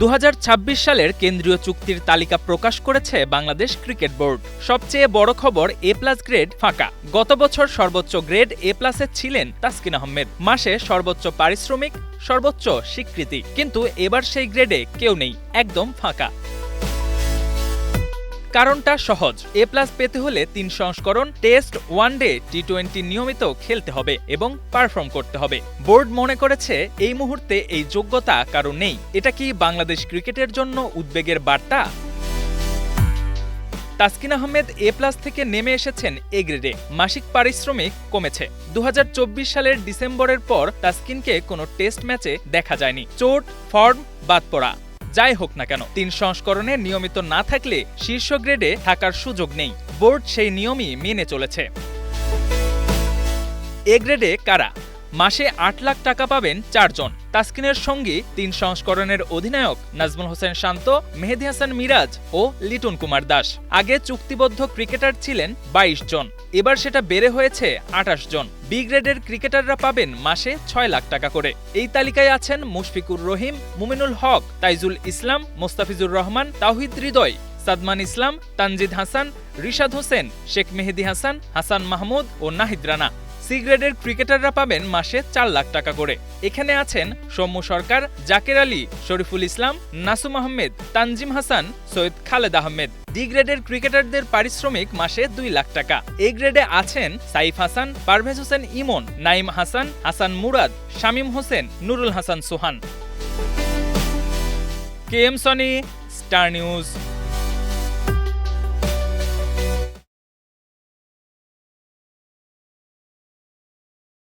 2026 সালের কেন্দ্রীয় চুক্তির তালিকা প্রকাশ করেছে বাংলাদেশ ক্রিকেট বোর্ড। সবচেয়ে বড় খবর, এ+ গ্রেড ফাঁকা। গত বছর সর্বোচ্চ গ্রেড এ+ ছিলেন তাসকিন আহমেদ। মাসে সর্বোচ্চ পারিশ্রমিক, সর্বোচ্চ স্বীকৃতি, কিন্তু এবার সেই গ্রেডে কেউ নেই, একদম ফাঁকা। কারণটা সহজ, এ+ পেতে হলে 3 সংস্করণ টেস্ট, ওয়ানডে, টি-20 নিয়মিত খেলতে হবে এবং পারফর্ম করতে হবে। বোর্ড মনে করেছে এই মুহূর্তে এই যোগ্যতা কারো নেই। এটা কি বাংলাদেশ ক্রিকেটের জন্য উদ্বেগের বার্তা? তাসকিন আহমেদ এ+ থেকে নেমে এসেছেন এ গ্রেডে। মাসিক পারিশ্রমিক কমেছে। 2024 সালের ডিসেম্বরের পর তাসকিনকে কোনো টেস্ট ম্যাচে দেখা যায়নি। চোট, ফর্ম, বাদ পড়া, যাই হোক না কেন 3 সংস্করণে নিয়মিত না থাকলে শীর্ষ গ্রেডে থাকার সুযোগ নেই। বোর্ড সেই নিয়মই মেনে চলেছে। এ গ্রেডে কারা? মাসে 8 লাখ টাকা পাবেন 4 জন। তাসকিনের সঙ্গী 3 সংস্করণের অধিনায়ক নাজমুল হোসেন শান্ত, মেহেদী হাসান মিরাজ ও লিটন কুমার দাস। আগে চুক্তিবদ্ধ ক্রিকেটার ছিলেন 22 জন, এবার সেটা বেড়ে হয়েছে 28 জন। বি গ্রেডের ক্রিকেটাররা পাবেন মাসে 6 লাখ টাকা করে। এই তালিকায় আছেন মুশফিকুর রহিম, মুমিনুল হক, তাইজুল ইসলাম, মোস্তাফিজুর রহমান, তাওহিদ হৃদয়, সাদমান ইসলাম, তানজিদ হাসান, রিশাদ হোসেন, শেখ মেহেদী হাসান, হাসান মাহমুদ ও নাহিদ রানা। সি গ্রেডের ক্রিকেটাররা পাবেন মাসে 4 লাখ টাকা করে। এখানে আছেন সৌম্য সরকার, জাকের আলী, শরীফুল ইসলাম, নাসুম আহমেদ, তানজিম হাসান, সৈয়দ খালেদ আহমেদ। ডি গ্রেডের ক্রিকেটারদের পারিশ্রমিক মাসে 2 লাখ টাকা। এ গ্রেডে আছেন সাইফ হাসান, পারভেজ হোসেন ইমন, নাইম হাসান, হাসান মুরাদ, শামীম হোসেন, নুরুল হাসান সোহান। KM Sony, star news.